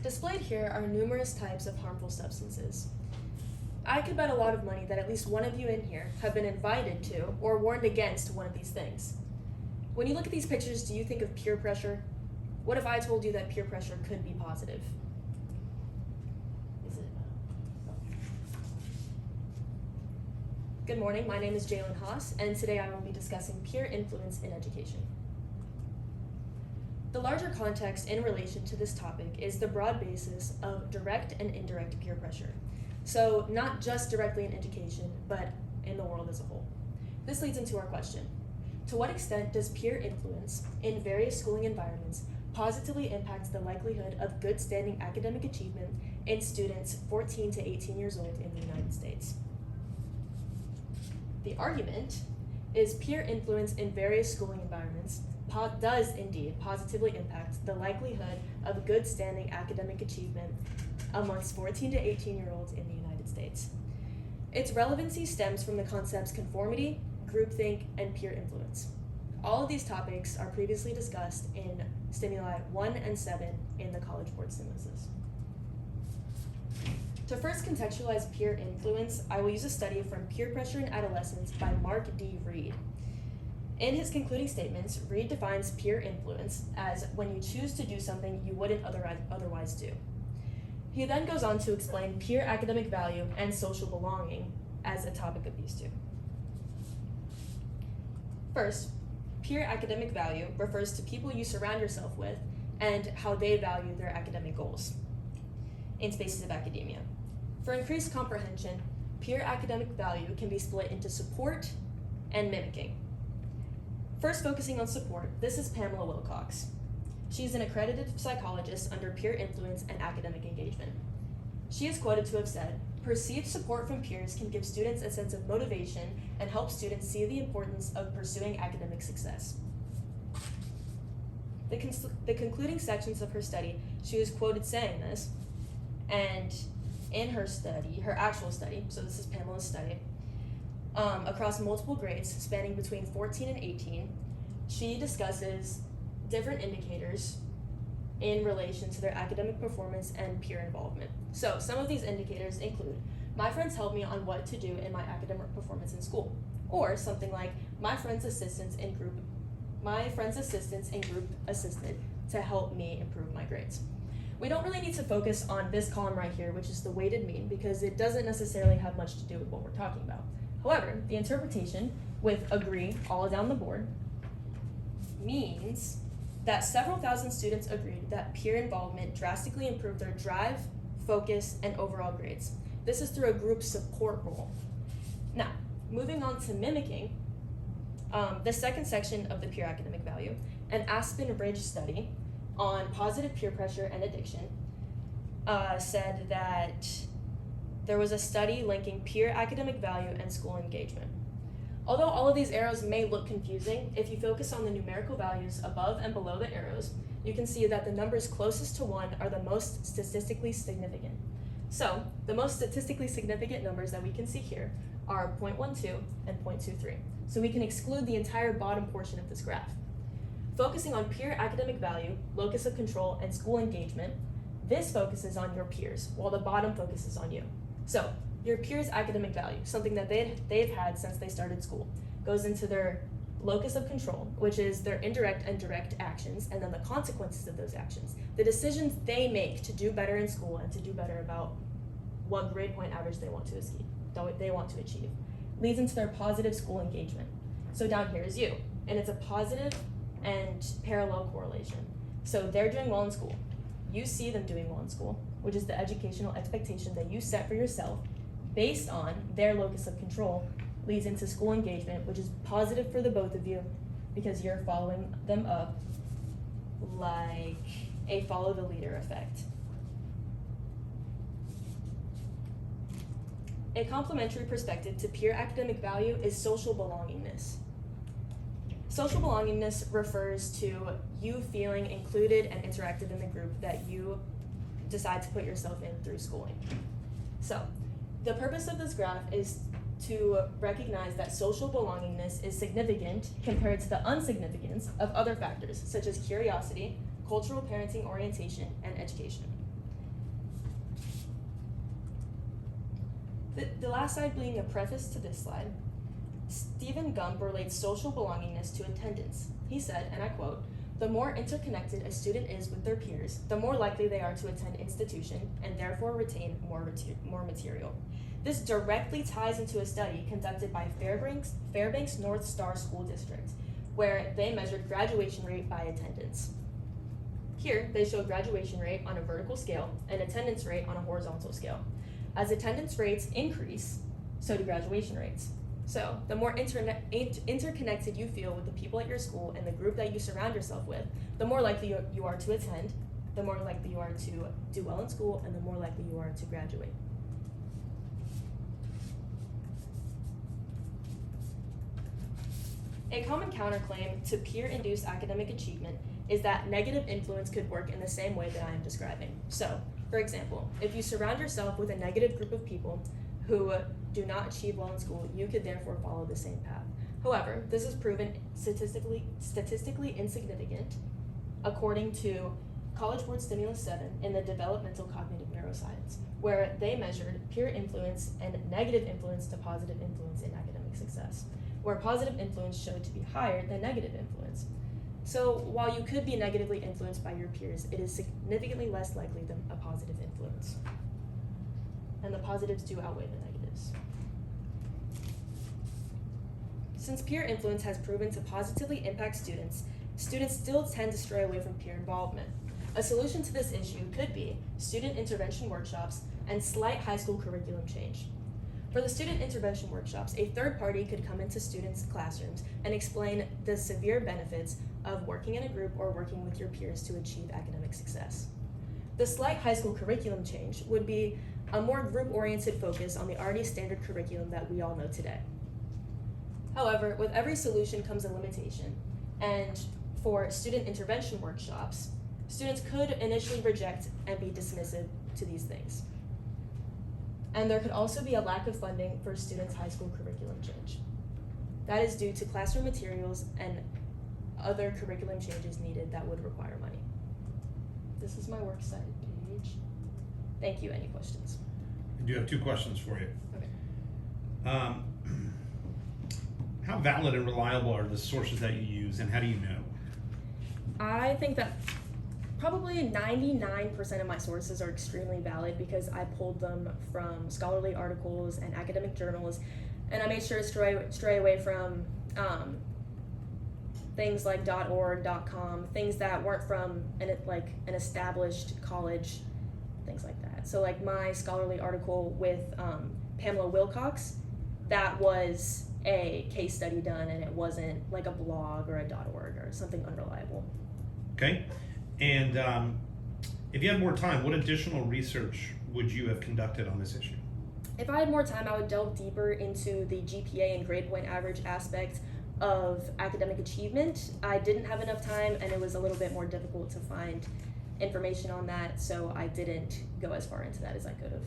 Displayed here are numerous types of harmful substances. I could bet a lot of money that at least one of you in here have been invited to or warned against one of these things. When you look at these pictures, do you think of peer pressure? What if I told you that peer pressure could be positive? Is it? Good morning, my name is Jalen Haas, and today I will be discussing peer influence in education. The larger context in relation to this topic is the broad basis of direct and indirect peer pressure. So not just directly in education, but in the world as a whole. This leads into our question. To what extent does peer influence in various schooling environments positively impact the likelihood of good standing academic achievement in students 14 to 18 years old in the United States? The argument is peer influence in various schooling environments does indeed positively impact the likelihood of good standing academic achievement amongst 14 to 18-year-olds in the United States. Its relevancy stems from the concepts conformity, groupthink, and peer influence. All of these topics are previously discussed in Stimuli 1 and 7 in the College Board stimuluses. To first contextualize peer influence, I will use a study from Peer Pressure in Adolescence by Mark D. Reed. In his concluding statements, Reed defines peer influence as when you choose to do something you wouldn't otherwise do. He then goes on to explain peer academic value and social belonging as a topic of these two. First, peer academic value refers to people you surround yourself with and how they value their academic goals in spaces of academia. For increased comprehension, peer academic value can be split into support and mimicking. First, focusing on support, this is Pamela Wilcox. She's an accredited psychologist under peer influence and academic engagement. She is quoted to have said, "Perceived support from peers can give students a sense of motivation and help students see the importance of pursuing academic success." The concluding sections of her study, she was quoted saying this, and in her study, her actual study, so this is Pamela's study, across multiple grades spanning between 14 and 18, she discusses different indicators in relation to their academic performance and peer involvement. So some of these indicators include, my friends helped me on what to do in my academic performance in school, or something like, my friend's assistance in group assisted to help me improve my grades. We don't really need to focus on this column right here, which is the weighted mean, because it doesn't necessarily have much to do with what we're talking about. However, the interpretation with agree all down the board means that several thousand students agreed that peer involvement drastically improved their drive, focus, and overall grades. This is through a group support role. Now, moving on to mimicking, the second section of the peer academic value, an Aspen Ridge study on positive peer pressure and addiction, said that there was a study linking peer academic value and school engagement. Although all of these arrows may look confusing, if you focus on the numerical values above and below the arrows, you can see that the numbers closest to 1 are the most statistically significant. So, the most statistically significant numbers that we can see here are 0.12 and 0.23. So we can exclude the entire bottom portion of this graph. Focusing on peer academic value, locus of control, and school engagement, this focuses on your peers, while the bottom focuses on you. So, your peers' academic value, something that they've had since they started school, goes into their locus of control, which is their indirect and direct actions, and then the consequences of those actions. The decisions they make to do better in school and to do better about what grade point average they want to achieve, leads into their positive school engagement. So down here is you, and it's a positive and parallel correlation. So they're doing well in school. You see them doing well in school, which is the educational expectation that you set for yourself based on their locus of control, leads into school engagement, which is positive for the both of you because you're following them up like a follow the leader effect. A complementary perspective to peer academic value is social belongingness. Social belongingness refers to you feeling included and interactive in the group that you decide to put yourself in through schooling. So, the purpose of this graph is to recognize that social belongingness is significant compared to the insignificance of other factors, such as curiosity, cultural parenting orientation, and education. The last slide being a preface to this slide, Stephen Gump relates social belongingness to attendance. He said, and I quote, "The more interconnected a student is with their peers, the more likely they are to attend institution and therefore retain more material." This directly ties into a study conducted by Fairbanks North Star School District, where they measured graduation rate by attendance. Here, they show graduation rate on a vertical scale and attendance rate on a horizontal scale. As attendance rates increase, so do graduation rates. So, the more interconnected you feel with the people at your school and the group that you surround yourself with, the more likely you are to attend, the more likely you are to do well in school, and the more likely you are to graduate. A common counterclaim to peer-induced academic achievement is that negative influence could work in the same way that I am describing. So, for example, if you surround yourself with a negative group of people who do not achieve well in school, you could therefore follow the same path. However, this is proven statistically insignificant according to College Board Stimulus 7 in the Developmental Cognitive Neuroscience, where they measured peer influence and negative influence to positive influence in academic success, where positive influence showed to be higher than negative influence. So while you could be negatively influenced by your peers, it is significantly less likely than a positive influence. And the positives do outweigh the negatives. Since peer influence has proven to positively impact students, students still tend to stray away from peer involvement. A solution to this issue could be student intervention workshops and slight high school curriculum change. For the student intervention workshops, a third party could come into students' classrooms and explain the severe benefits of working in a group or working with your peers to achieve academic success. The slight high school curriculum change would be a more group-oriented focus on the already standard curriculum that we all know today. However, with every solution comes a limitation, and for student intervention workshops, students could initially reject and be dismissive to these things. And there could also be a lack of funding for students' high school curriculum change. That is due to classroom materials and other curriculum changes needed that would require money. This is my works cited page. Thank you. Any questions? I do have two questions for you. Okay. How valid and reliable are the sources that you use, and how do you know? I think that probably 99% of my sources are extremely valid because I pulled them from scholarly articles and academic journals, and I made sure to stray away from things like .org, .com, things that weren't from an established college, things like that. So like my scholarly article with Pamela Wilcox, that was a case study done, and it wasn't like a blog or a .org or something unreliable. Okay, and if you had more time, what additional research would you have conducted on this issue? If I had more time, I would delve deeper into the GPA and grade point average aspect of academic achievement. I didn't have enough time, and it was a little bit more difficult to find information on that, so I didn't go as far into that as I could have.